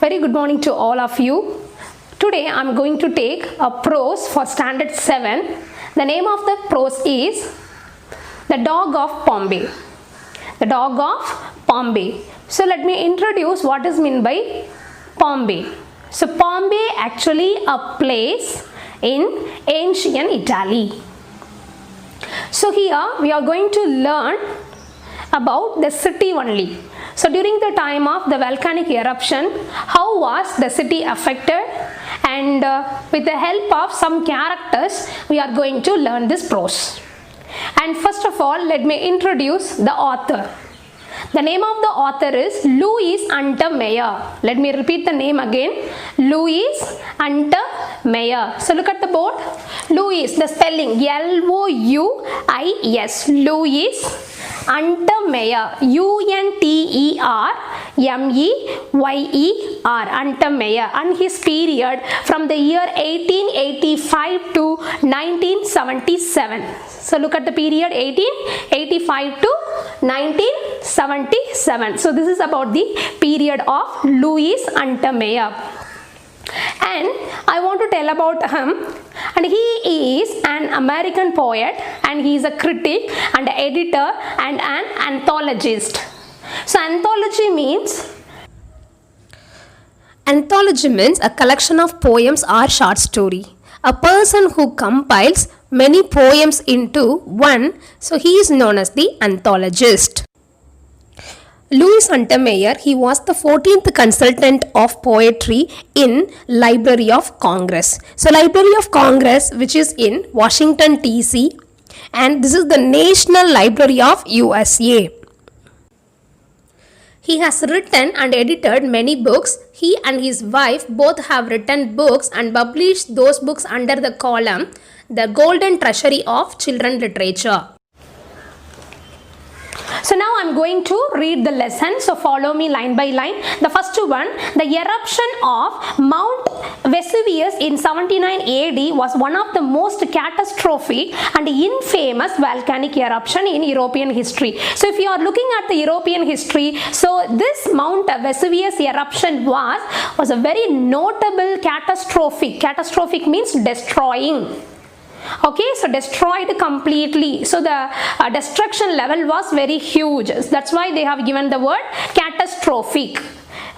Very good morning to all of you. Today I am going to take a prose for standard 7. The name of the prose is The Dog of Bombay. The Dog of Bombay. So let me introduce what is meant by Bombay. So Bombay actually a place in ancient Italy. So here we are going to learn about the city only. So during the time of the volcanic eruption, how was the city affected, and with the help of some characters we are going to learn this prose. And first of all, let me introduce the author. The name of the author is Louis Untermeyer. Let me repeat the name again. Louis Untermeyer. So look at the board. Louis, the spelling L-O-U-I-S. Louis Untermeyer. U-N-T-E-R-M-E-Y-E-R. Untermeyer. And his period from the year 1885 to 1977. So look at the period 1885 to 1977. So this is about the period of Louis Untermeyer. And I want to tell about him. And he is an American poet, and he is a critic and editor and an anthologist. So anthology means a collection of poems or short story. A person who compiles many poems into one, so he is known as the anthologist. Louis Untermeyer, he was the 14th consultant of poetry in Library of Congress. So Library of Congress, which is in Washington DC, and this is the National Library of USA. He has written and edited many books. He and his wife both have written books and published those books under the column The Golden Treasury of Children Literature. So now I am going to read the lesson. So follow me line by line. The first one, the eruption of Mount Vesuvius in 79 AD was one of the most catastrophic and infamous volcanic eruption in European history. So if you are looking at the European history, so this Mount Vesuvius eruption was a very notable catastrophic. Catastrophic means destroying. Okay, so destroyed completely. So the destruction level was very huge. That's why they have given the word catastrophic.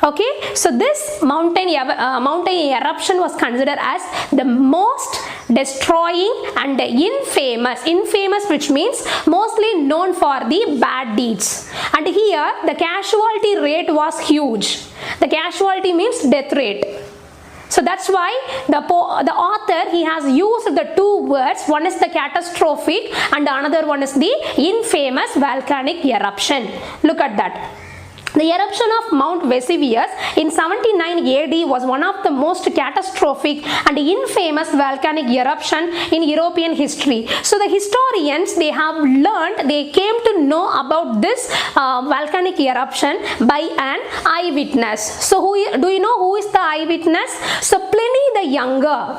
Okay, so this mountain eruption was considered as the most destroying and infamous, which means mostly known for the bad deeds. And here the casualty rate was huge. The casualty means death rate. So that's why the author, he has used the two words. One is the catastrophic and another one is the infamous volcanic eruption. Look at that. The eruption of Mount Vesuvius in 79 AD was one of the most catastrophic and infamous volcanic eruption in European history. So the historians, they came to know about this volcanic eruption by an eyewitness. So do you know who is the eyewitness? So Pliny the Younger.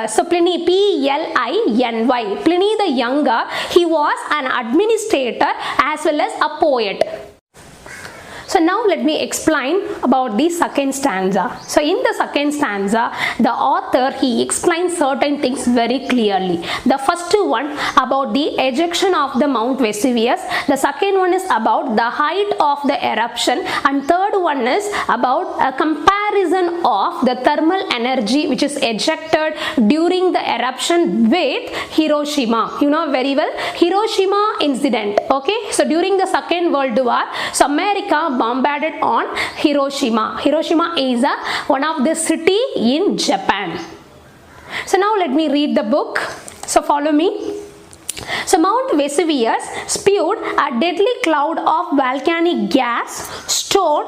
So Pliny, P-L-I-N-Y. Pliny the Younger, he was an administrator as well as a poet. So now let me explain about the second stanza. So in the second stanza, the author, he explains certain things very clearly. The first one about the ejection of the Mount Vesuvius. The second one is about the height of the eruption. And third one is about a comparison of the thermal energy which is ejected during the eruption with Hiroshima. You know very well, Hiroshima incident. Okay, so during the Second World War, so America bombarded on Hiroshima. Hiroshima is one of the city in Japan. So now let me read the book. So follow me. So Mount Vesuvius spewed a deadly cloud of volcanic gas, stone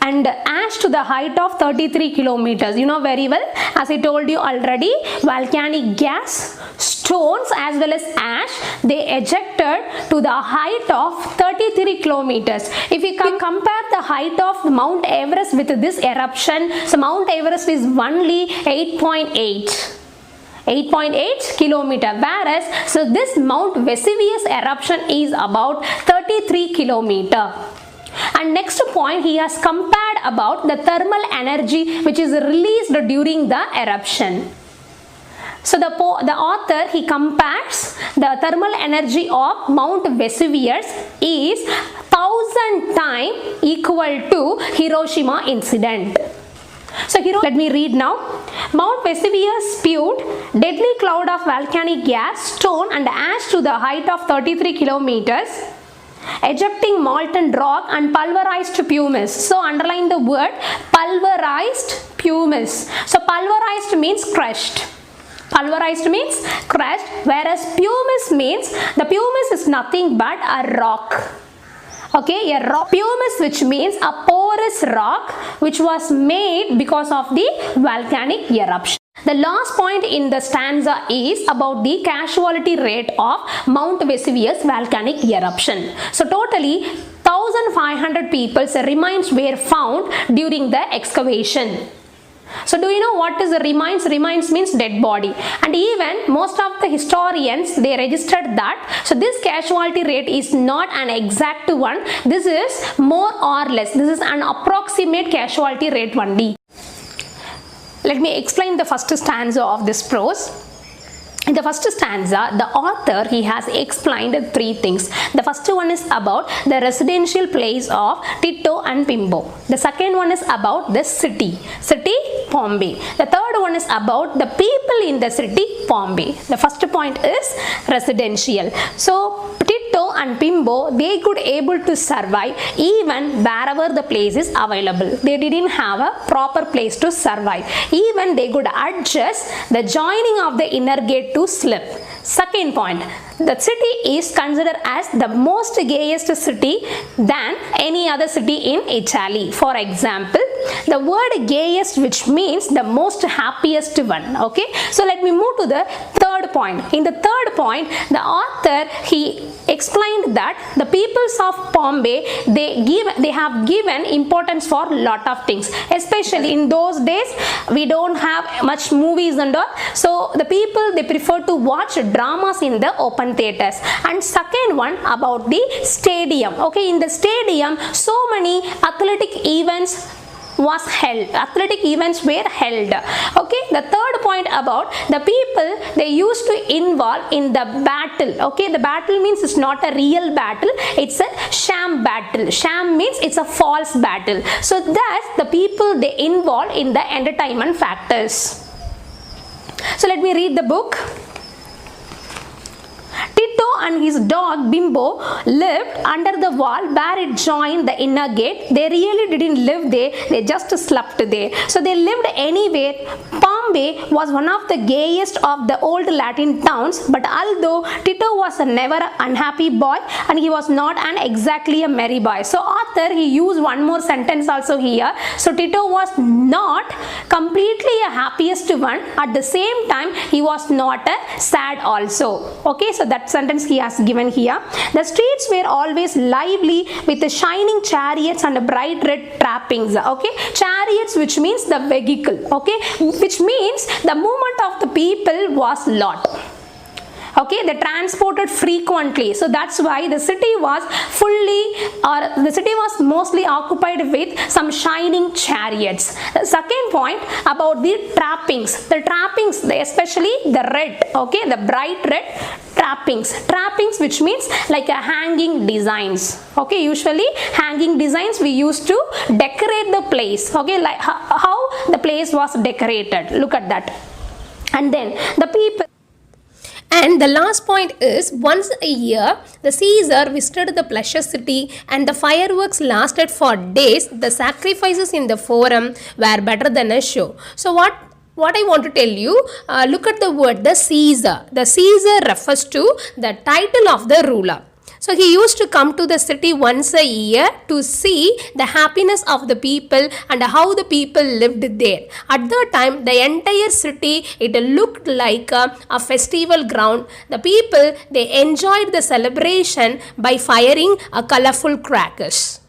and ash to the height of 33 kilometers. You know very well, as I told you already, volcanic gas, stones as well as ash, they ejected to the height of 33 kilometers. If you compare the height of Mount Everest with this eruption, so Mount Everest is only 8.8 kilometer, whereas so this Mount Vesuvius eruption is about 33 kilometer. And next point, he has compared about the thermal energy which is released during the eruption. So the author, he compares the thermal energy of Mount Vesuvius is 1000 times equal to Hiroshima incident. So here, let me read now. Mount Vesuvius spewed deadly cloud of volcanic gas, stone and ash to the height of 33 kilometers, ejecting molten rock and pulverized pumice. So underline the word pulverized pumice. So pulverized means crushed. Pulverized means crushed, whereas pumice means, the pumice is nothing but a rock. Okay, a rock. Pumice, which means a porous rock which was made because of the volcanic eruption. The last point in the stanza is about the casualty rate of Mount Vesuvius volcanic eruption. So totally 1500 people's remains were found during the excavation. So do you know what is the remains? Remains means dead body, and even most of the historians, they registered that. So this casualty rate is not an exact one. This is more or less. This is an approximate casualty rate only. Let me explain the first stanza of this prose. In the first stanza, the author, he has explained three things. The first one is about the residential place of Tito and Pimbo. The second one is about the city, Pompey. The third one is about the people in the city, Pompey. The first point is residential. So Tito and Pimbo, they could able to survive even wherever the place is available. They didn't have a proper place to survive. Even they could adjust the joining of the inner gate to slip. Second point, the city is considered as the most gayest city than any other city in Italy. For example, the word gayest, which means the most happiest one. Okay, so let me move to the third point. In the third point, the author, he explained that the peoples of Pompey, they have given importance for lot of things, especially in those days we don't have much movies and all, so the people, they prefer to watch dramas in the open theaters. And second one, about the stadium. Okay, in the stadium so many athletic events were held. Okay, the third point about the people, they used to involve in the battle. Okay, the battle means it's not a real battle, it's a sham battle. Sham means it's a false battle. So thus the people, they involve in the entertainment factors. So let me read the book. Tito and his dog Bimbo lived under the wall where it joined the inner gate. They really didn't live there, they just slept there. So they lived anywhere. Pompey was one of the gayest of the old Latin towns, but although Tito was a never unhappy boy and he was not exactly a merry boy. So author, he used one more sentence also here. So Tito was not completely a happiest one, at the same time he was not a sad also. Okay, so that sentence he has given here. The streets were always lively with the shining chariots and bright red trappings. Okay, chariots, which means the vehicle. Okay, which means the movement of the people was lot. Okay, they transported frequently, so that's why the city was mostly occupied with some shining chariots. The second point about the trappings. The trappings, especially the red, okay, the bright red trappings, which means like a hanging designs. Okay, usually hanging designs we used to decorate the place. Okay, like how the place was decorated. Look at that. And then the people. And the last point is, once a year, the Caesar visited the pleasure city and the fireworks lasted for days. The sacrifices in the forum were better than a show. So what I want to tell you, look at the word, the Caesar. The Caesar refers to the title of the ruler. So he used to come to the city once a year to see the happiness of the people and how the people lived there. At the time, the entire city, it looked like a festival ground. The people, they enjoyed the celebration by firing colorful crackers.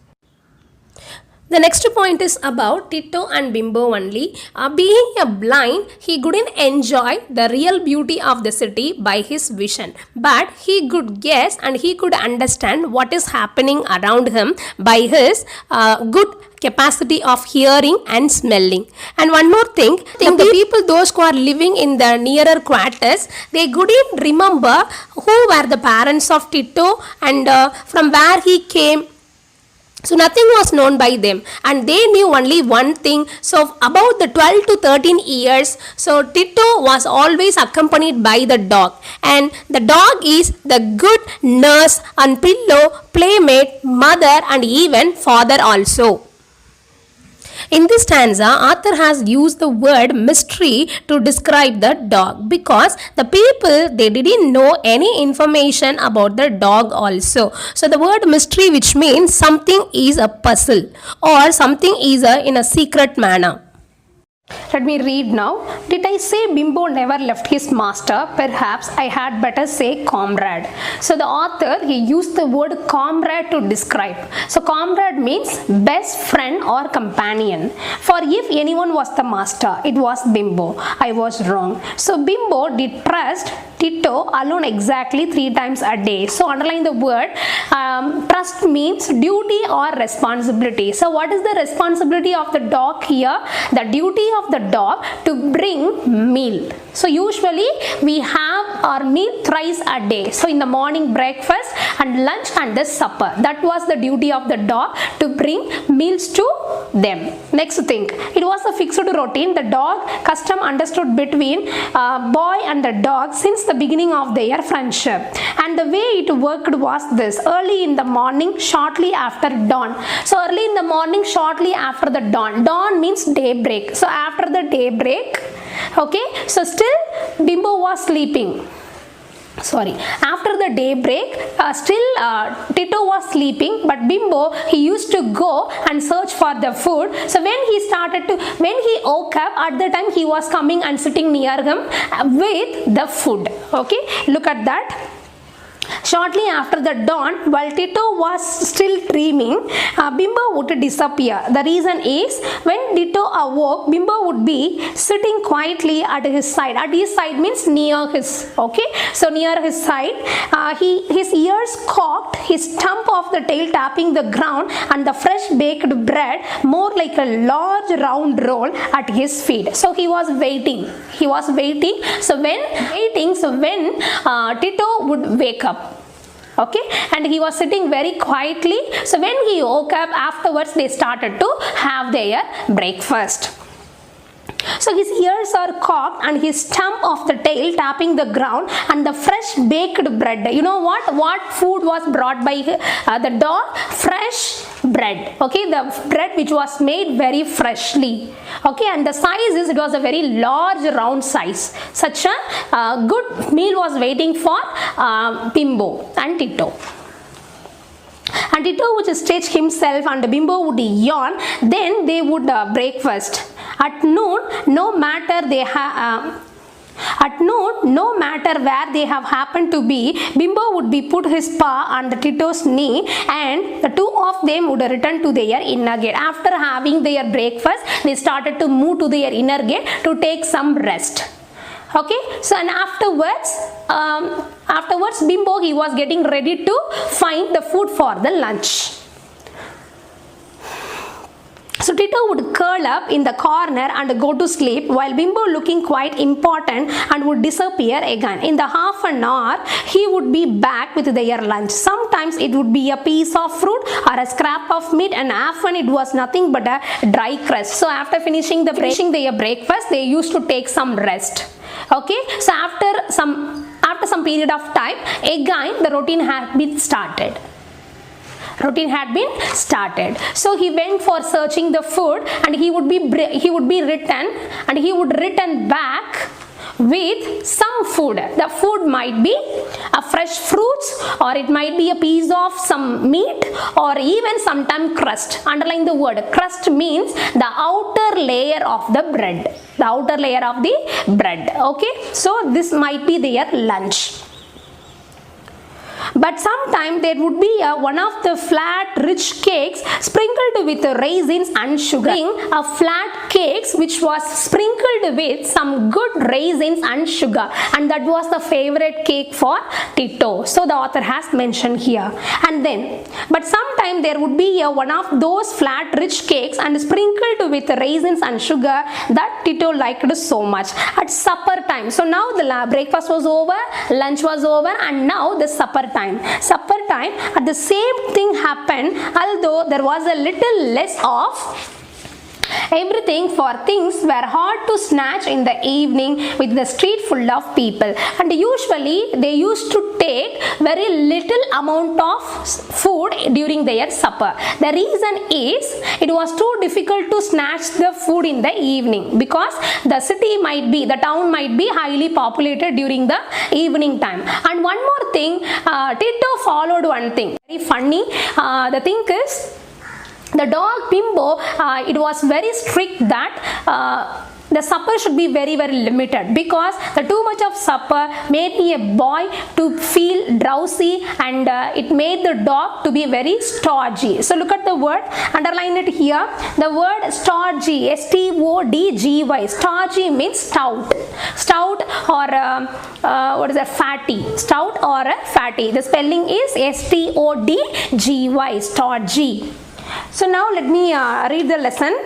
The next point is about Tito and Bimbo only. Being a blind, he couldn't enjoy the real beauty of the city by his vision, but he could guess and he could understand what is happening around him by his good capacity of hearing and smelling. And one more thing, the people those who are living in the nearer quarters, they couldn't remember who were the parents of Tito and from where he came. So nothing was known by them and they knew only one thing. So about the 12 to 13 years, so Tito was always accompanied by the dog, and the dog is the good nurse and pillow, playmate, mother and even father also. In this stanza, author has used the word mystery to describe the dog because the people, they didn't know any information about the dog also. So the word mystery, which means something is a puzzle or something is in a secret manner. Let me read now. Did I say Bimbo never left his master? Perhaps I had better say comrade. So the author, he used the word comrade to describe. So comrade means best friend or companion. For if anyone was the master, it was Bimbo. I was wrong. So Bimbo did trust Tito alone exactly 3 times a day. So underline the word. Trust means duty or responsibility. So what is the responsibility of the dog here? The duty of the dog to bring meal. So usually we have our meal thrice a day. So in the morning breakfast and lunch and the supper. That was the duty of the dog, to bring meals to them. Next thing, it was a fixed routine. The dog custom understood between boy and the dog since the beginning of their friendship. And the way it worked was this: early in the morning, shortly after dawn. So early in the morning, shortly after the dawn. Dawn means daybreak. So after the daybreak, okay, so still Bimbo was sleeping. After the daybreak, still Tito was sleeping, but Bimbo, he used to go and search for the food. So when he woke up, at the time he was coming and sitting near him with the food. Okay, look at that. Shortly after the dawn, while Tito was still dreaming, Bimbo would disappear. The reason is, when Tito awoke, Bimbo would be sitting quietly at his side. At his side means near his, okay? So near his side, his ears cocked, his stump of the tail tapping the ground, and the fresh baked bread more like a large round roll at his feet. So he was waiting. So when Tito would wake up, okay, and he was sitting very quietly. So when he woke up, afterwards they started to have their breakfast. So his ears are cocked and his stump of the tail tapping the ground, and the fresh baked bread. You know what food was brought by the dog? Fresh bread. Okay, the bread which was made very freshly. Okay, and the size is, it was a very large round size. Such a good meal was waiting for Bimbo and Tito. And Tito would stretch himself and Bimbo would yawn. Then they would breakfast. At noon, no matter where they have happened to be, Bimbo would be put his paw on the Tito's knee, and the two of them would return to their inner gate. After having their breakfast, they started to move to their inner gate to take some rest. Okay, so and afterwards Bimbo, he was getting ready to find the food for the lunch. So Tito would curl up in the corner and go to sleep, while Bimbo, looking quite important, and would disappear again. In the half an hour, he would be back with their lunch. Sometimes it would be a piece of fruit or a scrap of meat, and often it was nothing but a dry crust. So after finishing their breakfast, they used to take some rest. Okay, so after some period of time, again the routine had been started. So he went for searching the food, and he would return back with some food. The food might be a fresh fruits, or it might be a piece of some meat, or even sometimes crust. Underline the word crust, means the outer layer of the bread. Okay, so this might be their lunch. But sometime there would be one of the flat rich cakes sprinkled with raisins and sugar. A flat cakes which was sprinkled with some good raisins and sugar, and that was the favorite cake for Tito. So the author has mentioned here. And then, but sometime there would be one of those flat rich cakes and sprinkled with raisins and sugar that Tito liked so much at supper time. So now the breakfast was over, lunch was over, and now the supper time. Supper time, at the same thing happened, although there was a little less of everything, for things were hard to snatch in the evening with the street full of people, and usually they used to take very little amount of food during their supper. The reason is it was too difficult to snatch the food in the evening because the town might be highly populated during the evening time. And one more thing, Tito followed one thing very funny. The thing is, the dog Bimbo, it was very strict that the supper should be very limited, because the too much of supper made a boy to feel drowsy, and it made the dog to be very stodgy. So look at the word, underline it here. The word stodgy, S-T-O-D-G-Y. Stodgy means stout or fatty. Stout or fatty. The spelling is S-T-O-D-G-Y, stodgy. So now let me read the lesson.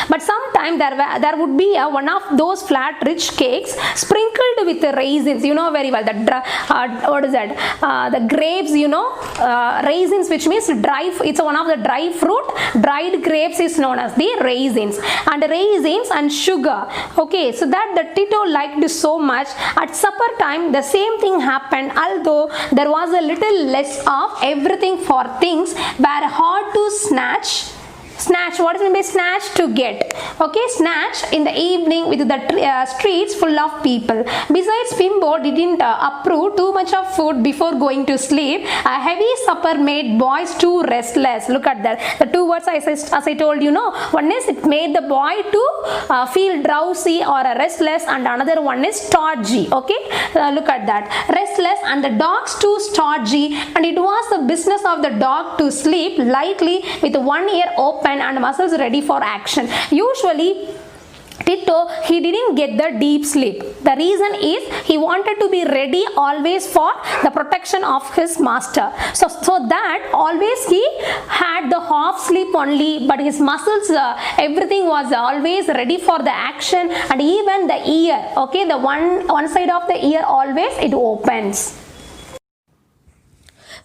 But sometime there would be one of those flat rich cakes sprinkled with raisins. You know very well that the grapes, raisins, which means dry. It's one of the dry fruit. Dried grapes is known as the raisins, and sugar. Okay, so that the Tito liked so much. At supper time the same thing happened, although there was a little less of everything, for things were hard to snatch. What is meant by snatch? To get. Okay, snatch in the evening with the streets full of people. Besides, Bimbo didn't approve too much of food before going to sleep. A heavy supper made boys too restless. Look at that. The two words as I told you, one is it made the boy to feel drowsy or restless, and another one is stodgy. Okay, look at that. Restless, and the dogs too stodgy, and it was the business of the dog to sleep lightly with one ear open and muscles ready for action. Usually Tito, he didn't get the deep sleep. The reason is he wanted to be ready always for the protection of his master. So that always he had the half sleep only, but his muscles, everything was always ready for the action, and even the ear, okay, the one side of the ear always it opens.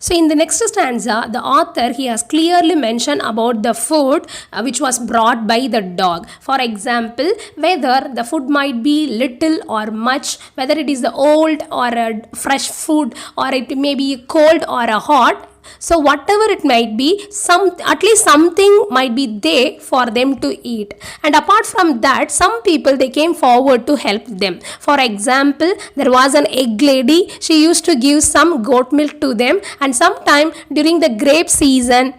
So in the next stanza, the author, he has clearly mentioned about the food which was brought by the dog. For example, whether the food might be little or much, whether it is the old or a fresh food, or it may be cold or a hot. So whatever it might be, at least something might be there for them to eat. And apart from that, some people, they came forward to help them. For example, there was an egg lady. She used to give some goat milk to them, and sometime during the grape season,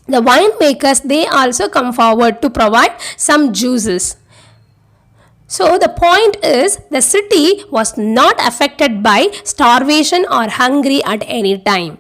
the winemakers, they also come forward to provide some juices. So the point is, the city was not affected by starvation or hungry at any time.